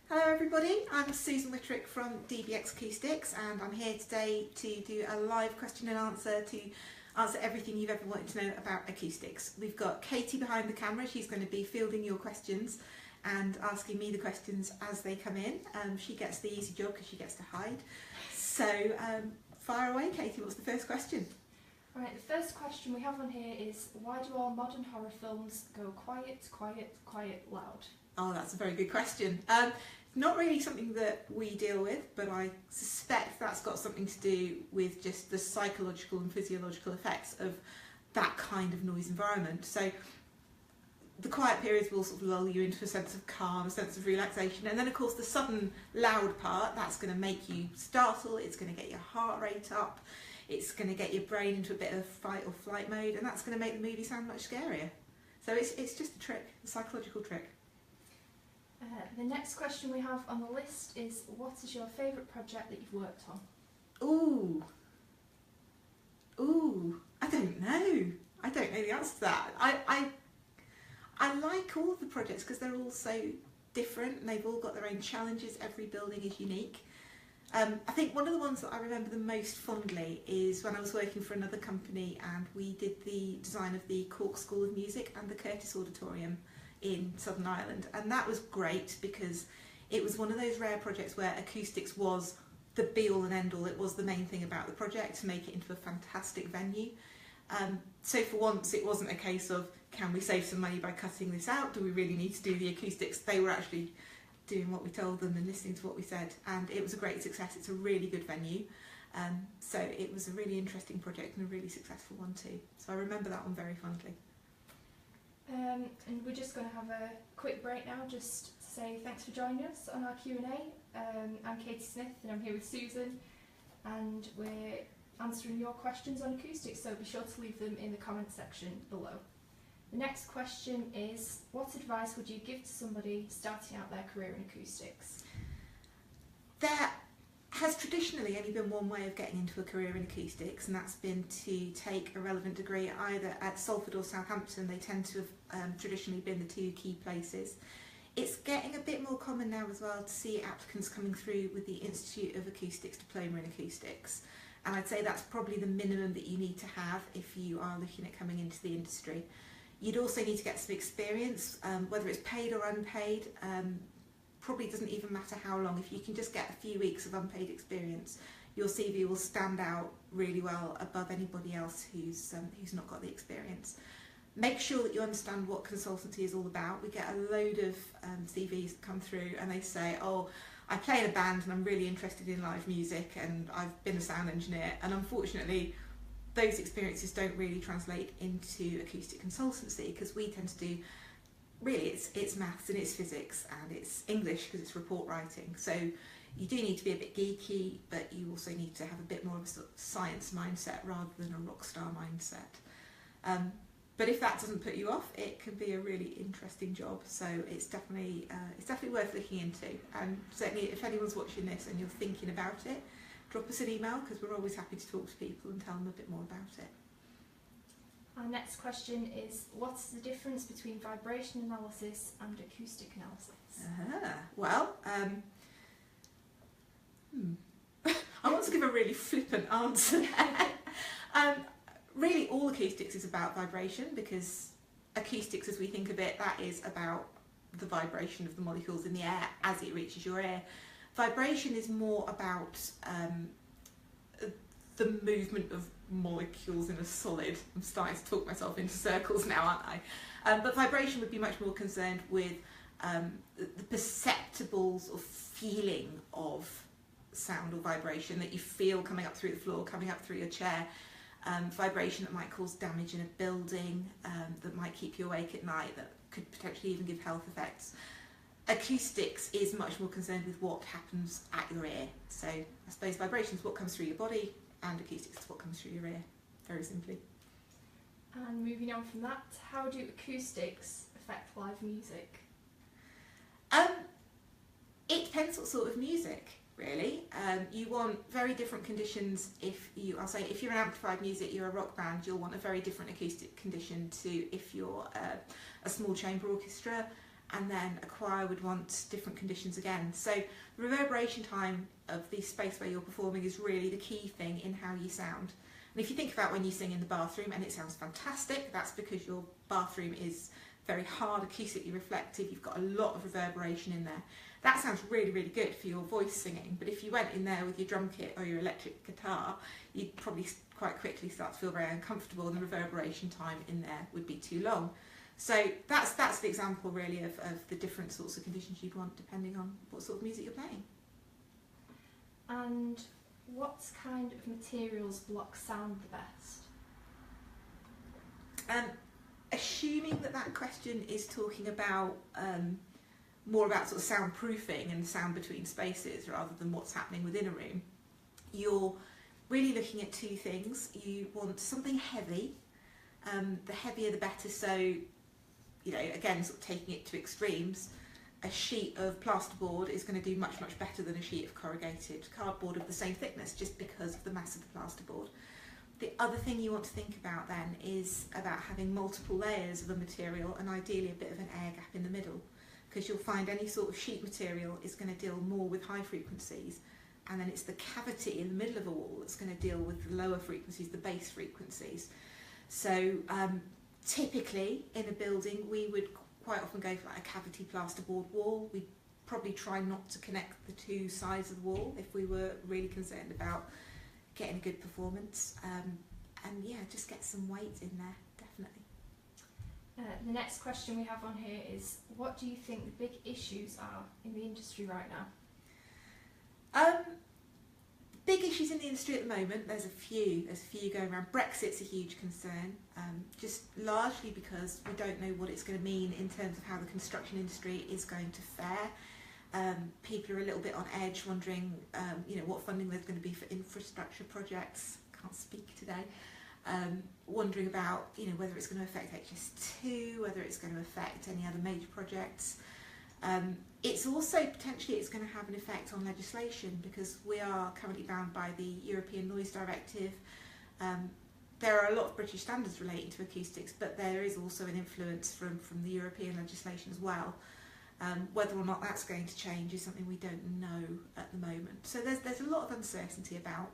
Hello everybody, I'm Susan Whitterick from dBx Acoustics and I'm here today to do a live question and answer to answer everything you've ever wanted to know about acoustics. We've got Katie behind the camera, she's going to be fielding your questions and asking me the questions as they come in. She gets the easy job because she gets to hide. So fire away Katie, what's the first question? Alright, the first question we have on here is, why do all modern horror films go quiet, quiet, quiet, loud? Oh, that's a very good question. Not really something that we deal with, but I suspect that's got something to do with just the psychological and physiological effects of that kind of noise environment. So the quiet periods will sort of lull you into a sense of calm, a sense of relaxation, and then of course the sudden loud part, that's going to make you startle, it's going to get your heart rate up, it's going to get your brain into a bit of fight or flight mode, and that's going to make the movie sound much scarier. So it's just a trick, a psychological trick. The next question we have on the list is, what is your favourite project that you've worked on? Ooh, I don't know. I don't know the answer to that. I like all of the projects because they're all so different and they've all got their own challenges. Every building is unique. I think one of the ones that I remember the most fondly is when I was working for another company and we did the design of the Cork School of Music and the Curtis Auditorium in Southern Ireland, and that was great because it was one of those rare projects where acoustics was the be all and end all. It was the main thing about the project to make it into a fantastic venue. So for once it wasn't a case of, can we save some money by cutting this out, do we really need to do the acoustics? They were actually doing what we told them and listening to what we said, and it was a great success. It's a really good venue, so it was a really interesting project and a really successful one too, so I remember that one very fondly. And we're just going to have a quick break now just to say thanks for joining us on our Q&A. I'm Katie Smith and I'm here with Susan, and we're answering your questions on acoustics, so be sure to leave them in the comment section below. The next question is, what advice would you give to somebody starting out their career in acoustics? There has traditionally only been one way of getting into a career in acoustics, and that's been to take a relevant degree either at Salford or Southampton. They tend to have traditionally been the two key places. It's getting a bit more common now as well to see applicants coming through with the Institute of Acoustics Diploma in Acoustics, and I'd say that's probably the minimum that you need to have if you are looking at coming into the industry. You'd also need to get some experience, whether it's paid or unpaid. Probably doesn't even matter how long. If you can just get a few weeks of unpaid experience, your CV will stand out really well above anybody else who's not got the experience. Make sure that you understand what consultancy is all about. We get a load of CVs that come through and they say, oh, I play in a band and I'm really interested in live music and I've been a sound engineer, and unfortunately those experiences don't really translate into acoustic consultancy, because we tend to do, really it's maths and it's physics and it's English because it's report writing. So you do need to be a bit geeky, but you also need to have a bit more of a sort of science mindset rather than a rock star mindset. But if that doesn't put you off, it can be a really interesting job. So it's definitely worth looking into. And certainly if anyone's watching this and you're thinking about it, drop us an email because we're always happy to talk to people and tell them a bit more about it. Our next question is, what's the difference between vibration analysis and acoustic analysis? Well, I want to give a really flippant answer. Really all acoustics is about vibration, because acoustics as we think of it, that is about the vibration of the molecules in the air as it reaches your ear. Vibration is more about the movement of molecules in a solid. I'm starting to talk myself into circles now, aren't I? But vibration would be much more concerned with the perceptible sort of feeling of sound or vibration that you feel coming up through the floor, coming up through your chair. Vibration that might cause damage in a building, that might keep you awake at night, that could potentially even give health effects. Acoustics is much more concerned with what happens at your ear. So I suppose vibration is what comes through your body, and acoustics is what comes through your ear, very simply. And moving on from that, how do acoustics affect live music? It depends what sort of music, really. You want very different conditions. I'll say if you're an amplified music, you're a rock band, you'll want a very different acoustic condition to if you're a small chamber orchestra. and then a choir would want different conditions again. So the reverberation time of the space where you're performing is really the key thing in how you sound. And if you think about when you sing in the bathroom and it sounds fantastic, that's because your bathroom is very hard, acoustically reflective, you've got a lot of reverberation in there. That sounds really, really good for your voice singing, but if you went in there with your drum kit or your electric guitar, you'd probably quite quickly start to feel very uncomfortable, and the reverberation time in there would be too long. So that's the example really of the different sorts of conditions you'd want depending on what sort of music you're playing. And what kind of materials block sound the best? Assuming that question is talking about more about sort of soundproofing and sound between spaces rather than what's happening within a room, you're really looking at two things. You want something heavy, the heavier the better, so you know, again, sort of taking it to extremes, a sheet of plasterboard is going to do much better than a sheet of corrugated cardboard of the same thickness, just because of the mass of the plasterboard. The other thing you want to think about then is about having multiple layers of a material, and ideally a bit of an air gap in the middle, because you'll find any sort of sheet material is going to deal more with high frequencies, and then it's the cavity in the middle of a wall that's going to deal with the lower frequencies, the bass frequencies. So typically in a building we would quite often go for like a cavity plasterboard wall. We'd probably try not to connect the two sides of the wall if we were really concerned about getting a good performance, and yeah, just get some weight in there, definitely. The next question we have on here is, what do you think the big issues are in the industry right now? Big issues in the industry at the moment, there's a few going around. Brexit's a huge concern, just largely because we don't know what it's going to mean in terms of how the construction industry is going to fare. People are a little bit on edge, wondering you know, what funding there's going to be for infrastructure projects. Can't speak today. Wondering about, you know, whether it's going to affect HS2, whether it's going to affect any other major projects. It's also potentially it's going to have an effect on legislation, because we are currently bound by the European Noise Directive. There are a lot of British standards relating to acoustics, but there is also an influence from the European legislation as well. Whether or not that's going to change is something we don't know at the moment. So there's a lot of uncertainty about.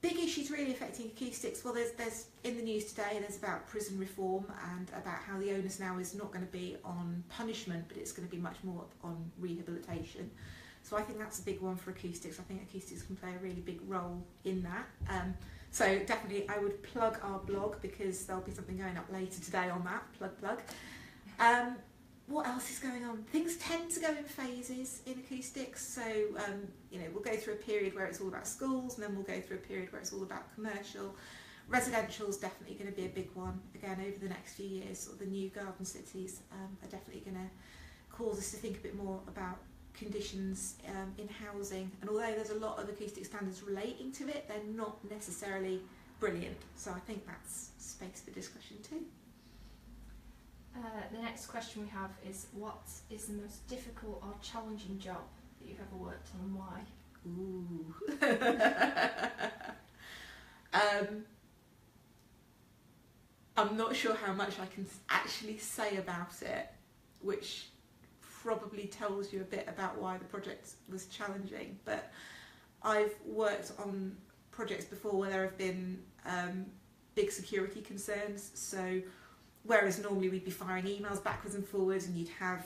Big issues really affecting acoustics. Well, there's in the news today, there's about prison reform and about how the onus now is not going to be on punishment, but it's going to be much more on rehabilitation. So I think that's a big one for acoustics. I think acoustics can play a really big role in that. So definitely I would plug our blog, because there'll be something going up later today on that. Plug. What else is going on? Things tend to go in phases in acoustics, so you know, we'll go through a period where it's all about schools, and then we'll go through a period where it's all about commercial. Residential is definitely going to be a big one again over the next few years. Or the new garden cities are definitely going to cause us to think a bit more about conditions in housing, and although there's a lot of acoustic standards relating to it, they're not necessarily brilliant, so I think that's space for discussion too. The next question we have is, what is the most difficult or challenging job that you've ever worked on, and why? Ooh. I'm not sure how much I can actually say about it, which probably tells you a bit about why the project was challenging, but I've worked on projects before where there have been big security concerns, so whereas normally we'd be firing emails backwards and forwards and you'd have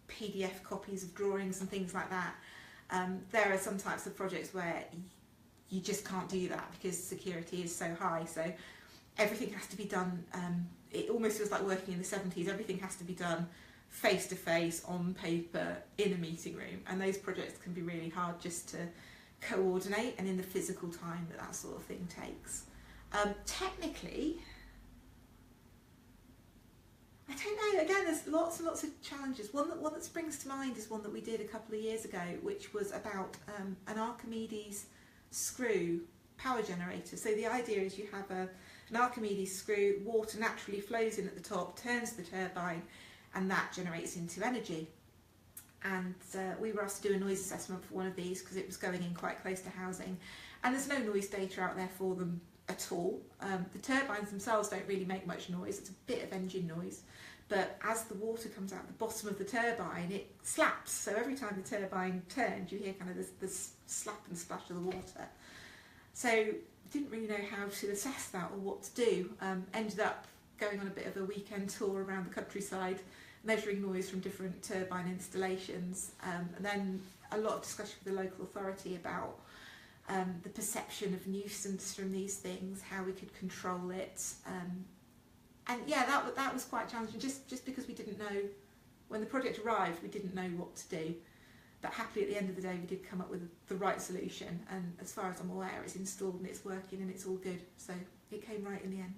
PDF copies of drawings and things like that, there are some types of projects where you just can't do that because security is so high, so everything has to be done, it almost feels like working in the 70s, everything has to be done face to face, on paper, in a meeting room, and those projects can be really hard just to coordinate and in the physical time that sort of thing takes. Technically, I don't know, again there's lots and lots of challenges. One that springs to mind is one that we did a couple of years ago, which was about an Archimedes screw power generator. So the idea is you have an Archimedes screw, water naturally flows in at the top, turns the turbine, and that generates into energy. And we were asked to do a noise assessment for one of these because it was going in quite close to housing, and there's no noise data out there for them at all. The turbines themselves don't really make much noise, it's a bit of engine noise, but as the water comes out the bottom of the turbine, it slaps. So every time the turbine turns, you hear kind of this slap and splash of the water. So didn't really know how to assess that or what to do. Ended up going on a bit of a weekend tour around the countryside, measuring noise from different turbine installations, and then a lot of discussion with the local authority about the perception of nuisance from these things, how we could control it, and yeah, that was quite challenging. Just because we didn't know, when the project arrived, we didn't know what to do. But happily, at the end of the day, we did come up with the right solution, and as far as I'm aware, it's installed and it's working and it's all good. So it came right in the end.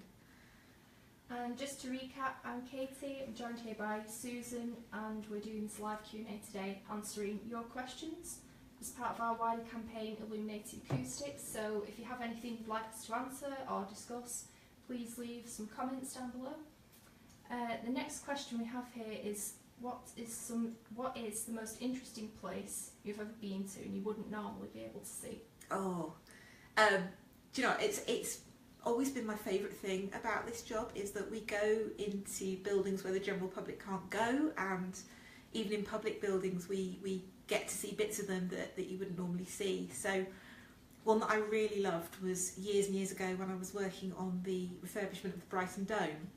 And just to recap, I'm Katie. I'm joined here by Susan, and we're doing this live Q&A today, answering your questions as part of our wider campaign, Illuminated Acoustics. So if you have anything you'd like us to answer or discuss, please leave some comments down below. The next question we have here is, what is the most interesting place you've ever been to and you wouldn't normally be able to see? Oh, do you know, it's always been my favourite thing about this job is that we go into buildings where the general public can't go, and even in public buildings we get to see bits of them that you wouldn't normally see. So one that I really loved was years and years ago when I was working on the refurbishment of the Brighton Dome.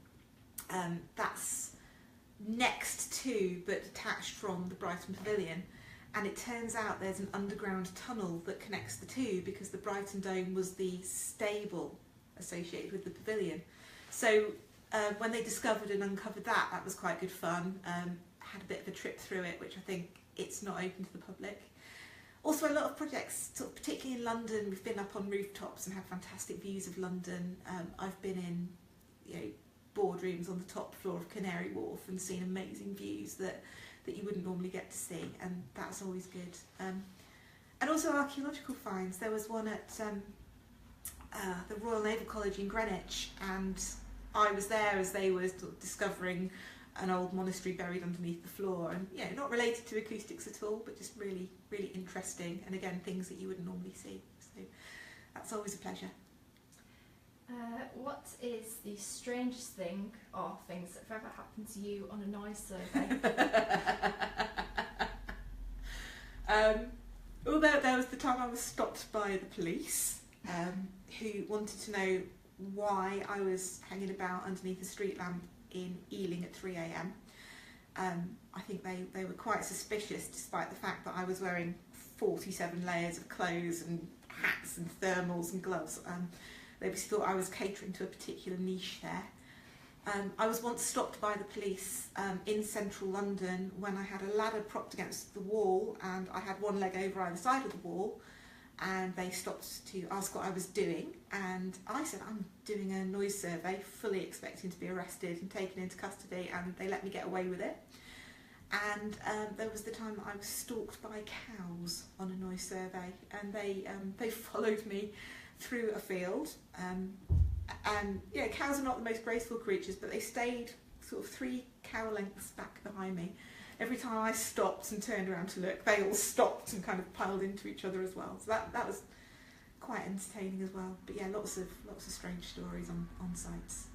That's next to but detached from the Brighton Pavilion, and it turns out there's an underground tunnel that connects the two because the Brighton Dome was the stable associated with the pavilion. So when they discovered and uncovered that was quite good fun. Had a bit of a trip through it, which I think it's not open to the public. Also, a lot of projects, sort of particularly in London, we've been up on rooftops and had fantastic views of London. I've been in, you know, boardrooms on the top floor of Canary Wharf and seen amazing views that you wouldn't normally get to see, and that's always good. And also archaeological finds. There was one at the Royal Naval College in Greenwich, and I was there as they were sort of discovering an old monastery buried underneath the floor, and yeah, not related to acoustics at all, but just really, really interesting, and again, things that you wouldn't normally see. So that's always a pleasure. What is the strangest thing or things that have ever happened to you on a noise survey? Well, there was the time I was stopped by the police, who wanted to know why I was hanging about underneath a street lamp in Ealing at 3 AM. I think they were quite suspicious, despite the fact that I was wearing 47 layers of clothes and hats and thermals and gloves. They obviously thought I was catering to a particular niche there. I was once stopped by the police in central London when I had a ladder propped against the wall and I had one leg over either side of the wall, and they stopped to ask what I was doing, and I said I'm doing a noise survey, fully expecting to be arrested and taken into custody, and they let me get away with it. And there was the time that I was stalked by cows on a noise survey, and they followed me through a field, and yeah, cows are not the most graceful creatures, but they stayed sort of 3 cow lengths back behind me. Every time I stopped and turned around to look, they all stopped and kind of piled into each other as well. So that was quite entertaining as well. But yeah, lots of strange stories on sites.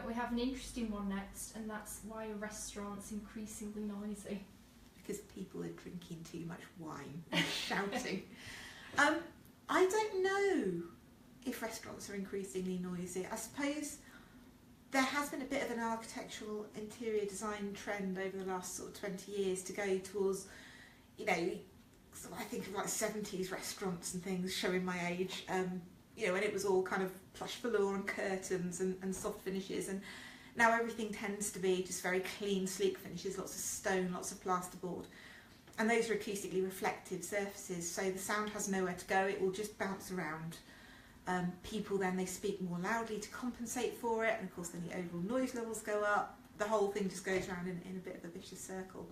We have an interesting one next, and that's why a restaurant's increasingly noisy. Because people are drinking too much wine and shouting. I don't know if restaurants are increasingly noisy. I suppose there has been a bit of an architectural interior design trend over the last sort of 20 years to go towards, you know, so I think of like 70s restaurants and things, showing my age, you know, when it was all kind of plush velour and curtains and soft finishes, and now everything tends to be just very clean, sleek finishes, lots of stone, lots of plasterboard. And those are acoustically reflective surfaces, so the sound has nowhere to go, it will just bounce around. People then, they speak more loudly to compensate for it, and of course then the overall noise levels go up. The whole thing just goes around in a bit of a vicious circle.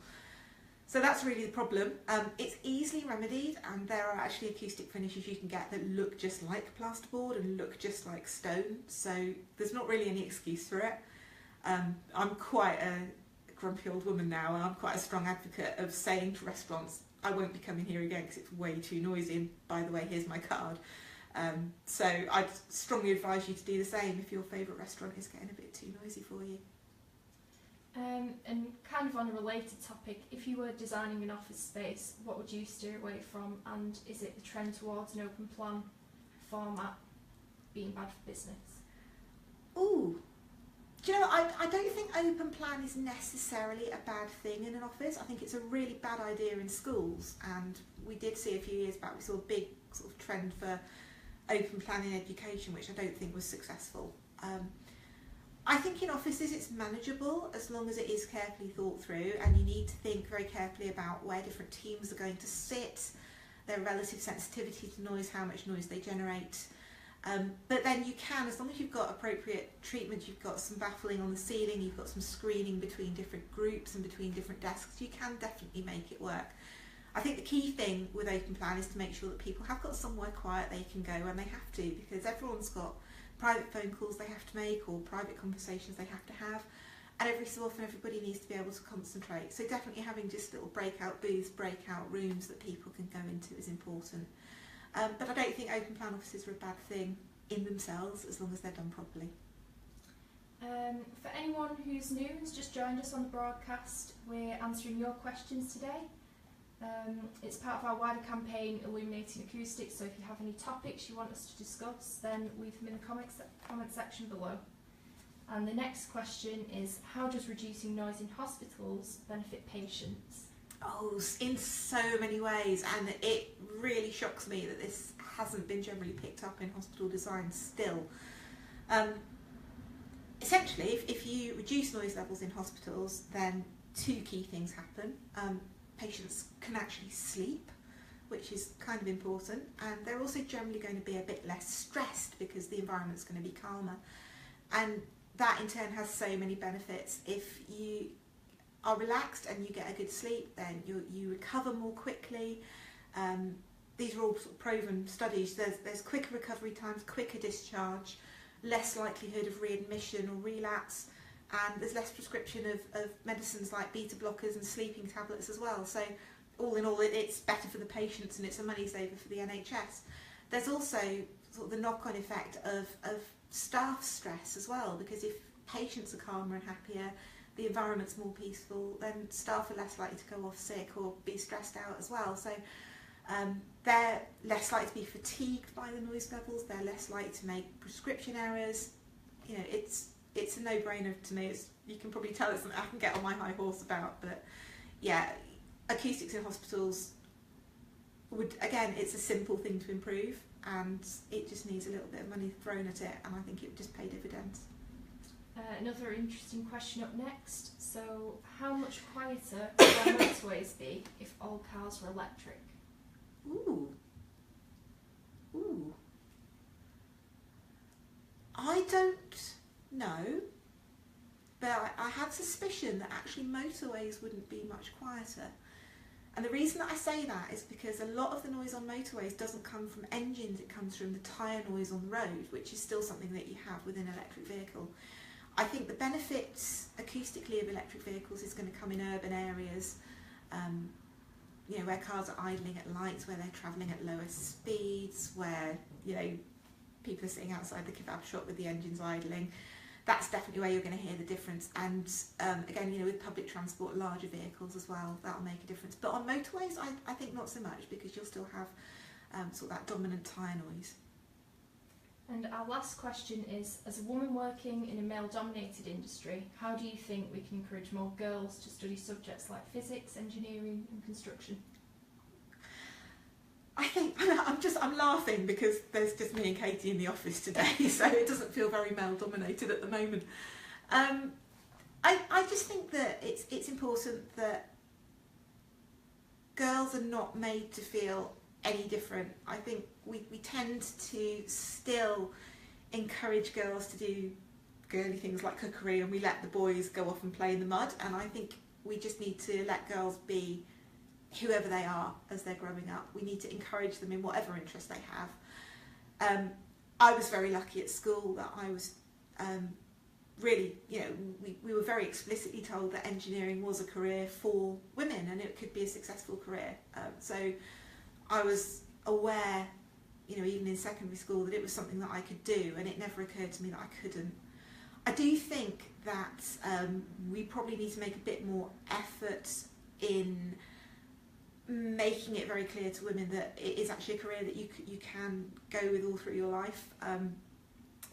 So that's really the problem. It's easily remedied, and there are actually acoustic finishes you can get that look just like plasterboard and look just like stone, so there's not really any excuse for it. I'm quite a grumpy old woman now, and I'm quite a strong advocate of saying to restaurants, I won't be coming here again because it's way too noisy, and by the way, here's my card. So I'd strongly advise you to do the same if your favourite restaurant is getting a bit too noisy for you. And kind of on a related topic, if you were designing an office space, what would you steer away from, and is it the trend towards an open plan format being bad for business? Ooh, do you know, I don't think open plan is necessarily a bad thing in an office. I think it's a really bad idea in schools, and we did see a few years back, we saw a big sort of trend for open plan in education, which I don't think was successful. I think in offices it's manageable as long as it is carefully thought through, and you need to think very carefully about where different teams are going to sit, their relative sensitivity to noise, how much noise they generate. But then you can, as long as you've got appropriate treatment, you've got some baffling on the ceiling, you've got some screening between different groups and between different desks, you can definitely make it work. I think the key thing with open plan is to make sure that people have got somewhere quiet they can go when they have to, because everyone's got private phone calls they have to make or private conversations they have to have, and every so often everybody needs to be able to concentrate. So definitely having just little breakout booths, breakout rooms that people can go into is important. But I don't think open plan offices are a bad thing in themselves as long as they're done properly. For anyone who's new, who's just joined us on the broadcast, we're answering your questions today. It's part of our wider campaign Illuminating Acoustics, so if you have any topics you want us to discuss, then leave them in the comment section below. And the next question is, how does reducing noise in hospitals benefit patients? Oh, in so many ways, and it really shocks me that this hasn't been generally picked up in hospital design still. Essentially, if you reduce noise levels in hospitals, then two key things happen. Patients can actually sleep, which is kind of important, and they're also generally going to be a bit less stressed because the environment's going to be calmer. And that in turn has so many benefits. If you are relaxed and you get a good sleep, then you recover more quickly. These are all sort of proven studies. There's quicker recovery times, quicker discharge, less likelihood of readmission or relapse, and there's less prescription of medicines like beta blockers and sleeping tablets as well. So all in all, it's better for the patients and it's a money saver for the NHS. There's also sort of the knock-on effect of staff stress as well, because if patients are calmer and happier, the environment's more peaceful, then staff are less likely to go off sick or be stressed out as well. So they're less likely to be fatigued by the noise levels, they're less likely to make prescription errors. You know, it's a no-brainer to me. You can probably tell it's something I can get on my high horse about, but yeah, acoustics in hospitals would, again, it's a simple thing to improve, and it just needs a little bit of money thrown at it, and I think it would just pay dividends. Another interesting question up next. So, how much quieter would our motorways be if all cars were electric? Ooh. I don't know, but I have suspicion that actually motorways wouldn't be much quieter. And the reason that I say that is because a lot of the noise on motorways doesn't come from engines, it comes from the tyre noise on the road, which is still something that you have with an electric vehicle. I think the benefits acoustically of electric vehicles is going to come in urban areas, you know, where cars are idling at lights, where they're travelling at lower speeds, where, you know, people are sitting outside the kebab shop with the engines idling. That's definitely where you're going to hear the difference. And again, you know, with public transport, larger vehicles as well, that'll make a difference. But on motorways, I think not so much, because you'll still have sort of that dominant tyre noise. And our last question is, as a woman working in a male-dominated industry, how do you think we can encourage more girls to study subjects like physics, engineering and construction? I think I'm laughing because there's just me and Katie in the office today, so it doesn't feel very male-dominated at the moment. I just think that it's important that girls are not made to feel any different. I think we tend to still encourage girls to do girly things like cookery, and we let the boys go off and play in the mud, and I think we just need to let girls be whoever they are as they're growing up. We need to encourage them in whatever interest they have. I was very lucky at school that I was really, you know, we were very explicitly told that engineering was a career for women and it could be a successful career. So I was aware, you know, even in secondary school, that it was something that I could do, and it never occurred to me that I couldn't. I do think that we probably need to make a bit more effort in making it very clear to women that it is actually a career that you can go with all through your life.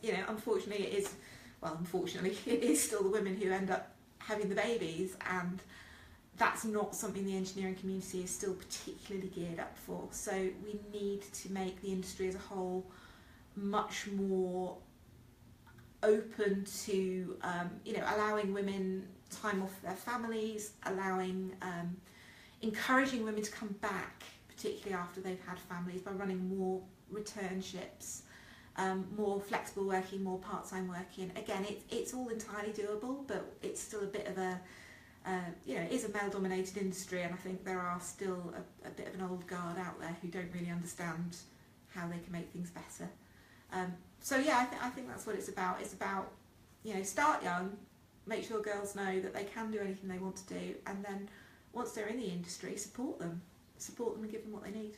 You know, unfortunately it is still the women who end up having the babies, and that's not something the engineering community is still particularly geared up for. So we need to make the industry as a whole much more open to you know, allowing women time off their families, encouraging women to come back, particularly after they've had families, by running more returnships, more flexible working, more part-time working. Again, it's all entirely doable, but it's still a bit of a you know, it is a male-dominated industry, and I think there are still a bit of an old guard out there who don't really understand how they can make things better. So yeah, I think that's what it's about. It's about, you know, start young, make sure girls know that they can do anything they want to do, and then once they're in the industry, support them and give them what they need.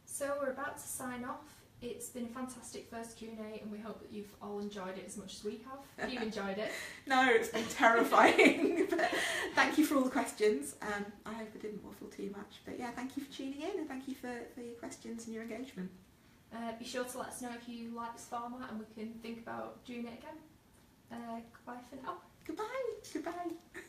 So we're about to sign off. It's been a fantastic first Q&A, and we hope that you've all enjoyed it as much as we have. Have you enjoyed it? No, it's been terrifying. But thank you for all the questions. I hope I didn't waffle too much, but yeah, thank you for tuning in, and thank you for your questions and your engagement. Be sure to let us know if you like this format, and we can think about doing it again. Goodbye for now. Goodbye.